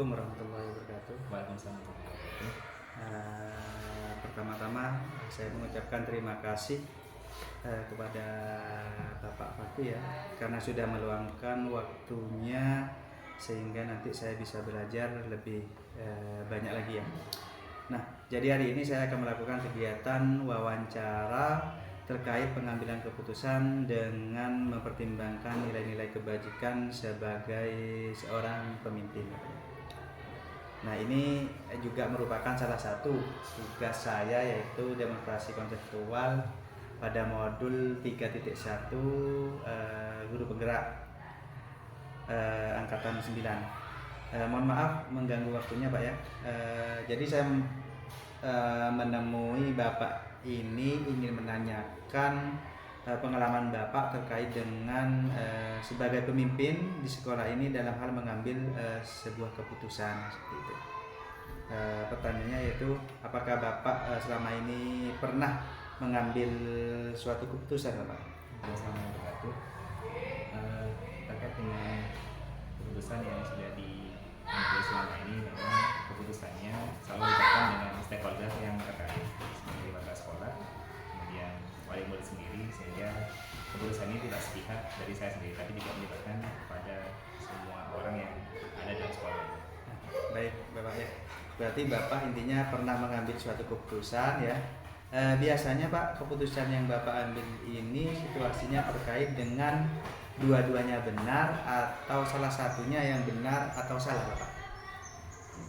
Assalamualaikum warahmatullahi wabarakatuh. Waalaikumsalam warahmatullahi wabarakatuh. Pertama-tama saya mengucapkan terima kasih kepada Bapak Fakih ya, karena sudah meluangkan waktunya sehingga nanti saya bisa belajar lebih banyak lagi ya. Nah, jadi hari ini saya akan melakukan kegiatan wawancara terkait pengambilan keputusan dengan mempertimbangkan nilai-nilai kebajikan sebagai seorang pemimpin. Nah, ini juga merupakan salah satu tugas saya, yaitu demonstrasi konseptual pada modul 3.1 guru penggerak angkatan 9. Mohon maaf mengganggu waktunya Pak ya. Jadi saya menemui Bapak ini ingin menanyakan pengalaman Bapak terkait dengan sebagai pemimpin di sekolah ini dalam hal mengambil sebuah keputusan seperti itu. Pertanyaannya yaitu, apakah Bapak selama ini pernah mengambil suatu keputusan Bapak? Assalamualaikum warahmatullahi wabarakatuh. Terkait dengan keputusan yang sudah diambil selama ini, memang keputusannya selalu dibahas dengan stakeholder yang terkait seperti warga sekolah, kemudian wali murid sendiri, sehingga keputusan ini tidak sepihak dari saya sendiri, tapi juga melibatkan kepada semua orang yang ada dalam sekolah itu. Baik Bapak ya, berarti Bapak intinya pernah mengambil suatu keputusan ya. Biasanya Pak, keputusan yang Bapak ambil ini situasinya terkait dengan dua-duanya benar atau salah satunya yang benar atau salah Bapak?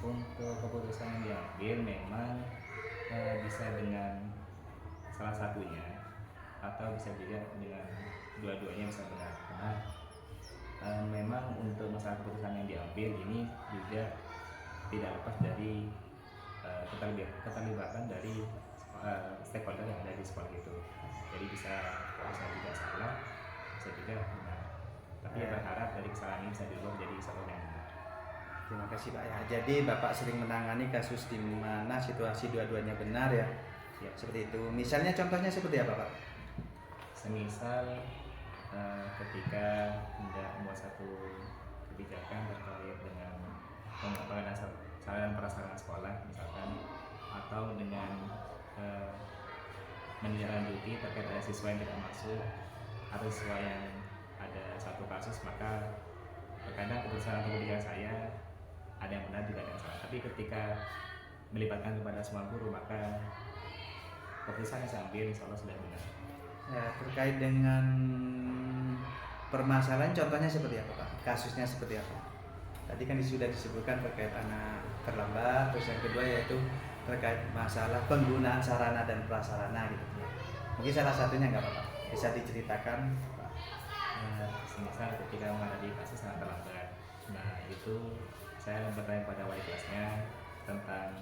Untuk keputusan yang diambil memang bisa dengan salah satunya atau bisa juga dengan dua-duanya bisa benar. Karena memang untuk masalah keputusan yang diambil ini juga tidak lepas dari keterlibatan dari stakeholder yang ada di sekolah itu. Jadi bisa juga salah, bisa juga benar. Tapi berharap dari kesalahan ini bisa dirubah jadi sesuatu yang benar. Terima kasih Pak ya. Jadi Bapak sering menangani kasus di mana situasi dua-duanya benar ya. Ya, seperti itu. Misalnya contohnya seperti apa Pak? Semisal ketika hendak membuat satu kebijakan terkait dengan pengembangan sarana prasarana sekolah misalkan, atau dengan menindaklanjuti terkait ada siswa yang tidak masuk atau siswa yang ada satu kasus, maka terkadang keputusan atau kebijakan saya ada yang benar juga ada yang salah. Tapi ketika melibatkan kepada semua guru, maka keputusan yang saya ambil insya Allah sudah benar. Ya, terkait dengan permasalahan contohnya seperti apa Pak? Kasusnya seperti apa? Tadi kan sudah disebutkan terkait anak terlambat, terus yang kedua yaitu terkait masalah penggunaan sarana dan prasarana gitu. Mungkin salah satunya nggak Pak? Bisa diceritakan Pak? Semisal ketika menghadapi kasus anak terlambat, nah itu saya bertanya pada wali kelasnya tentang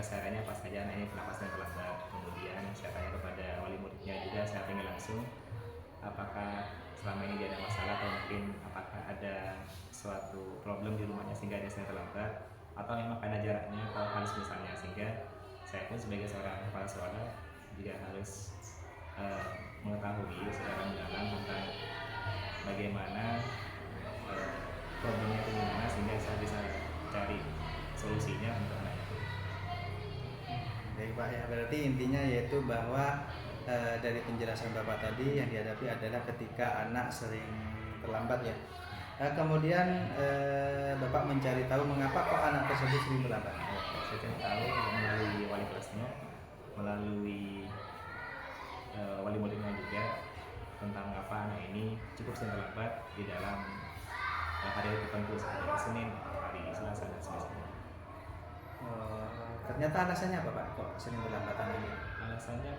kesehariannya apa saja anaknya kenapa sedang terlambat. Kemudian saya tanya kepada wali muridnya juga, saya tanya langsung apakah selama ini dia ada masalah atau mungkin apakah ada suatu problem di rumahnya sehingga dia sedang terlambat, atau memang karena jaraknya atau hal misalnya, sehingga saya pun sebagai seorang kepala sekolah juga harus mengetahui secara mendalam tentang bagaimana problemnya itu gimana, sehingga saya bisa cari solusinya untuk anak itu. Baik Pak ya, berarti intinya yaitu bahwa dari penjelasan Bapak tadi yang dihadapi adalah ketika anak sering terlambat ya. Kemudian Bapak mencari tahu mengapa kok anak tersebut sering terlambat. Saya cari tahu melalui wali kelasnya, melalui wali muridnya juga, tentang apa anak ini cukup sering terlambat di dalam hari tertentu seperti hari Senin, hari Selasa dan sebagainya. Ternyata alasannya apa Pak kok sering terlambat anak ini? Alasannya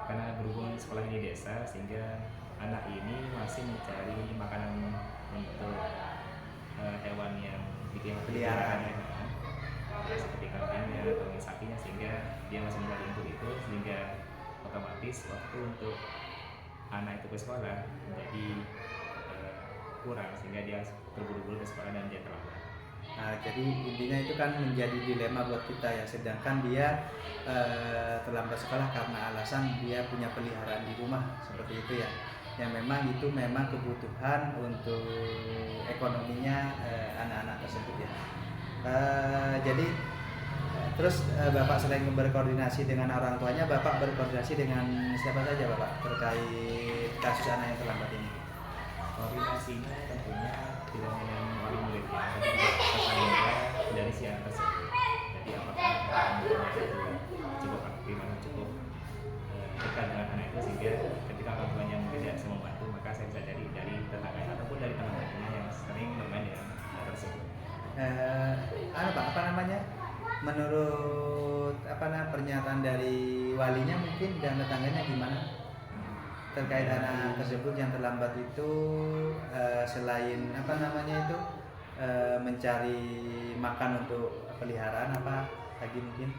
karena berhubung sekolah ini desa, sehingga anak ini masih mencari makanan untuk hewan yang Peliharaannya, seperti kambingnya atau sapinya, sehingga dia masih mencari untuk itu, sehingga otomatis waktu untuk anak itu ke sekolah menjadi kurang, sehingga dia terburu-buru ke sekolah dan dia terlambat. Nah, jadi intinya itu kan menjadi dilema buat kita ya, sedangkan dia terlambat sekolah karena alasan dia punya peliharaan di rumah seperti itu ya, yang memang itu memang kebutuhan untuk ekonominya anak-anak tersebut ya. Jadi terus Bapak selain berkoordinasi dengan orang tuanya, Bapak berkoordinasi dengan siapa saja Bapak terkait kasus anak yang terlambat ini? Koordinasinya tentunya tidak hanya dengan wali muridnya, tapi juga tetangga dari si anak tersebut. Jadi apakah orang tuanya itu cukup aktif atau cukup dekat dengan anak itu, sehingga ketika orang tuanya mungkin tidak bisa membantu, maka saya bisa dari tetangganya ataupun dari teman-temannya yang sering bermain dengan anak tersebut. Pak, apa namanya? Menurut pernyataan dari walinya mungkin dan tetangganya gimana terkait anak tersebut yang terlambat itu, selain mencari makan untuk peliharaan, apa lagi mungkin?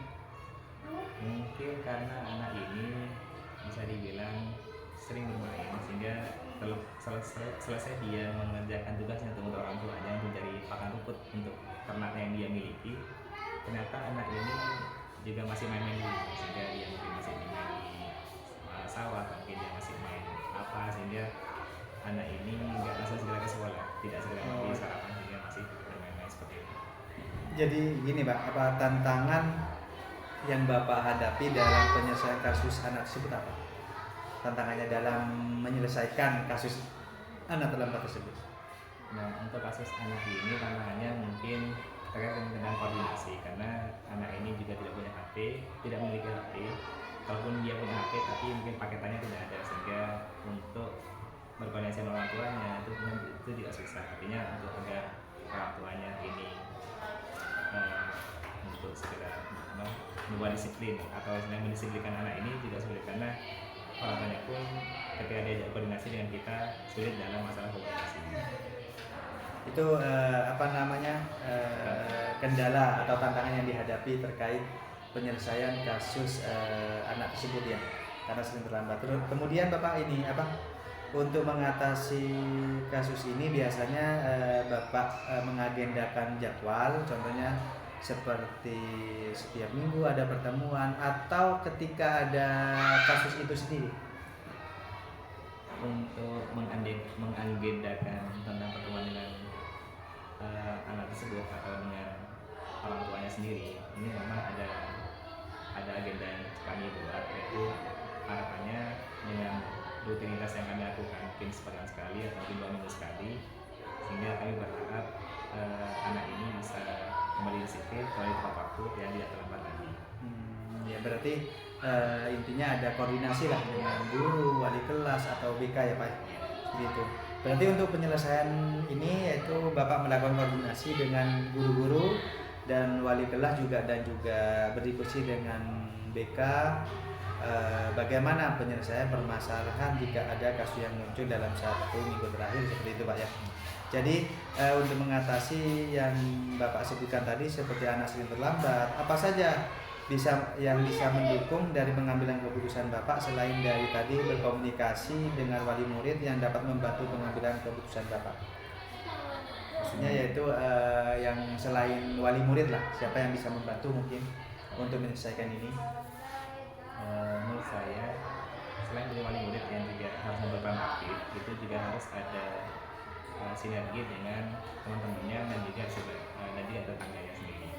Mungkin karena anak ini bisa dibilang sering bermain, sehingga selesai dia mengerjakan tugasnya untuk orang tuanya mencari pakan rumput untuk ternak yang dia miliki, ternyata anak ini juga masih main-main dulu, sehingga dia mungkin masih main di sawah, mungkin dia masih main apa, sehingga anak ini nggak langsung segera ke sekolah, tidak segera membeli sarapan, sehingga masih bermain-main seperti itu. Jadi gini Pak, apa tantangan yang Bapak hadapi dalam penyelesaian kasus anak tersebut apa? Tantangannya dalam menyelesaikan kasus anak terlambat tersebut? Nah, untuk kasus anak ini tantangannya mungkin terkait dengan koordinasi, karena anak ini juga tidak punya HP, tidak memiliki HP. Kalaupun dia punya HP, tapi mungkin paketannya tidak ada, sehingga untuk berkoordinasi dengan orang tuanya itu tidak susah. Artinya untuk agar orang tuanya ini untuk segera membuat disiplin atau sedang mendisiplinkan anak ini juga sulit, karena orang tuanya pun ketika diajak koordinasi dengan kita sulit dalam masalah komunikasi. Itu kendala atau tantangan yang dihadapi terkait penyelesaian kasus anak tersebut ya, karena sering terlambat. Terus kemudian Bapak ini untuk mengatasi kasus ini biasanya Bapak mengagendakan jadwal, contohnya seperti setiap minggu ada pertemuan atau ketika ada kasus itu sendiri? Untuk mengagendakan tentang pertemuan dengan anak tersebut atau dengan orang tuanya sendiri, ini memang ada agenda yang kami buat, yaitu harapannya dengan rutinitas yang kami lakukan mungkin sepekan sekali atau mungkin 2 minggu sekali, sehingga kami berharap anak ini bisa kembali disiplin, kembali tepat waktu dan tidak terlambat lagi. Ya berarti intinya ada koordinasi lah dengan guru, wali kelas atau BK ya Pak, gitu. Berarti untuk penyelesaian ini yaitu Bapak melakukan koordinasi dengan guru-guru dan wali kelas juga, dan juga berdiskusi dengan BK bagaimana penyelesaian permasalahan jika ada kasus yang muncul dalam 1 minggu terakhir, seperti itu Pak ya. Jadi untuk mengatasi yang Bapak sebutkan tadi seperti anak sering terlambat, apa saja yang bisa mendukung dari pengambilan keputusan Bapak selain dari tadi berkomunikasi dengan wali murid yang dapat membantu pengambilan keputusan Bapak? Maksudnya yaitu yang selain wali murid lah, siapa yang bisa membantu mungkin untuk menyelesaikan ini? Menurut saya selain dari wali murid yang juga harus berperan aktif, itu juga harus ada sinergi dengan teman-temannya dan juga tetangganya sendiri.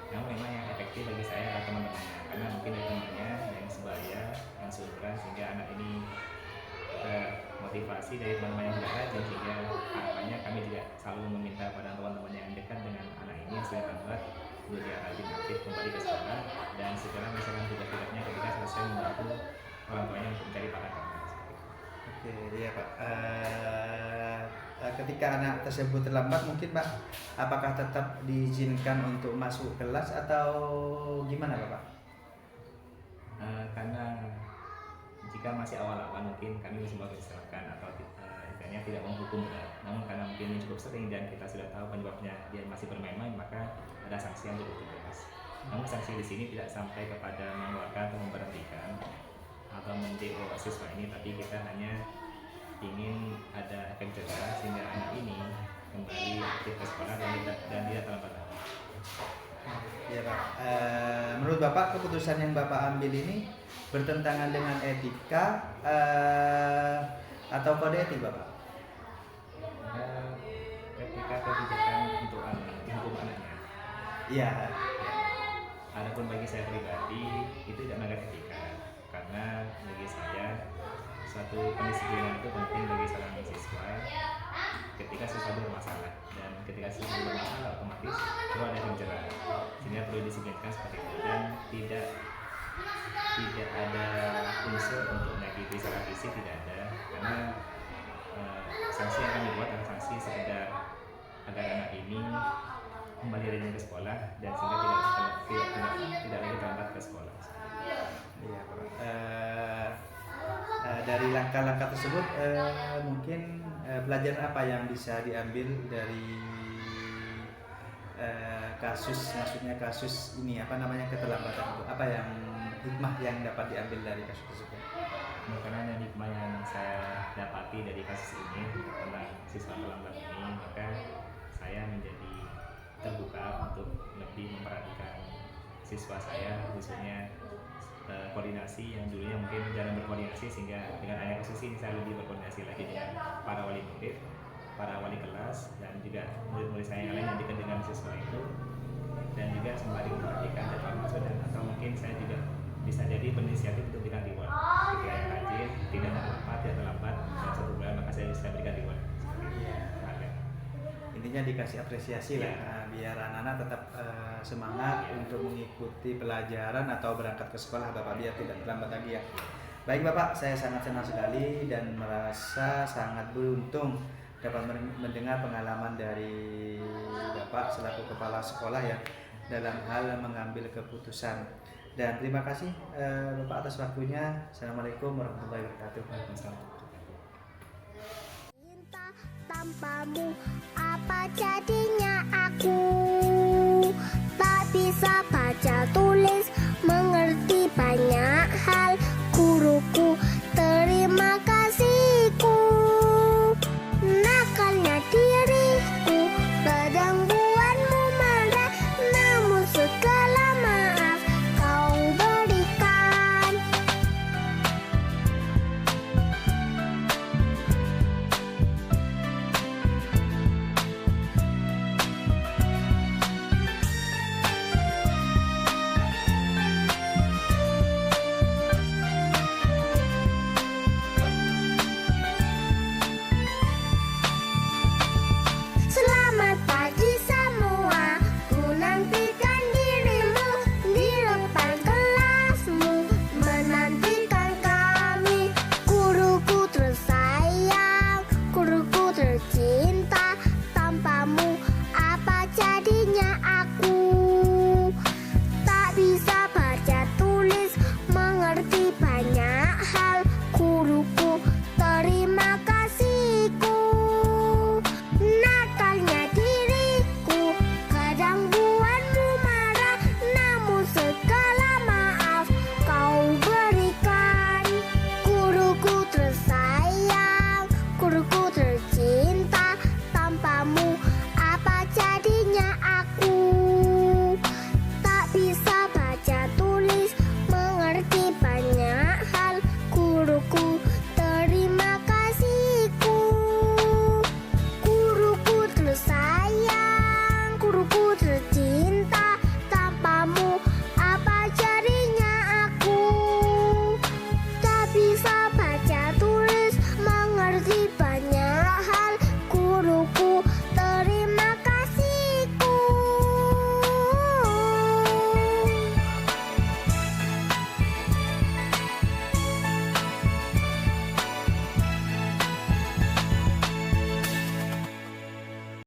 Namun memang yang efektif bagi saya adalah teman-temannya, karena mungkin dari temannya yang sebaya, yang seumuran, sehingga anak ini motivasi dari teman-teman yang juga rajin, sehingga harapannya kami juga selalu meminta pada teman-teman yang dekat dengan anak ini yang sudah terlambat untuk dia rajin aktif kembali ke sekolah dan segera menyelesaikan tugas-tugasnya ketika selesai membantu orang tuanya untuk mencari pakan ternak. Oke, iya Pak. Ketika anak tersebut terlambat mungkin Pak, apakah tetap diizinkan untuk masuk kelas atau gimana Pak? Karena jika masih awal-awal mungkin kami masih mempersilahkan atau istilahnya tidak menghukum berat. Namun karena mungkin ini cukup sering dan kita sudah tahu penyebabnya dia masih bermain-main, maka ada sanksi yang cukup tegas. Namun sanksi di sini tidak sampai kepada mengeluarkan atau memberhentikan atau men-DO siswa ini, tapi kita hanya ingin ada efek jerah sehingga anak ini kembali aktif ke sekolah dan tidak terlambat lagi. Ya Pak, menurut Bapak keputusan yang Bapak ambil ini bertentangan dengan etika atau kode etik Bapak? Ketika kebijakan untuk hukum anaknya, Iya. Adapun bagi saya pribadi itu tidak melanggar etika, karena bagi saya suatu pendisiplinan itu penting bagi seorang siswa ketika siswa bermasalah, dan ketika siswa bermasalah otomatis perlu ada yang jelas, sehingga perlu disiplinkan seperti itu, dan tidak ada unsur untuk menyakiti secara fisik, tidak ada, karena sanksi yang kami buat adalah sanksi sekedar agar anak ini kembali rajin ke sekolah dan sehingga tidak lagi terlambat ke sekolah. Iya, Bro. Dari langkah-langkah tersebut mungkin pelajaran apa yang bisa diambil dari maksudnya kasus ini, apa namanya, keterlambatan itu, apa yang hikmah yang dapat diambil dari kasus tersebut? Karena hikmah yang saya dapati dari kasus ini tentang siswa terlambat ini, maka saya menjadi terbuka untuk lebih memperhatikan siswa saya, khususnya koordinasi yang dulunya mungkin jarang berkoordinasi, sehingga dengan adanya kasus ini saya lebih berkoordinasi lagi dengan para wali murid, para wali kelas, dan juga murid-murid saya yang lain yang dekat dengan siswa itu, dan juga sembari memperhatikan jadwal masuk, dan atau mungkin saya juga bisa jadi berinisiatif untuk berikan reward ketika yang rajin, tidak terlambat dalam 1 bulan, maka saya bisa berikan reward. Intinya dikasih apresiasi lah, biar anak-anak tetap semangat untuk mengikuti pelajaran atau berangkat ke sekolah Bapak, biar tidak terlambat lagi ya. Baik Bapak, saya sangat senang sekali dan merasa sangat beruntung dapat mendengar pengalaman dari Bapak selaku kepala sekolah ya dalam hal mengambil keputusan. Dan terima kasih Bapak atas waktunya. Assalamualaikum warahmatullahi wabarakatuh. Tanpamu apa jadinya aku, tak bisa baca tuh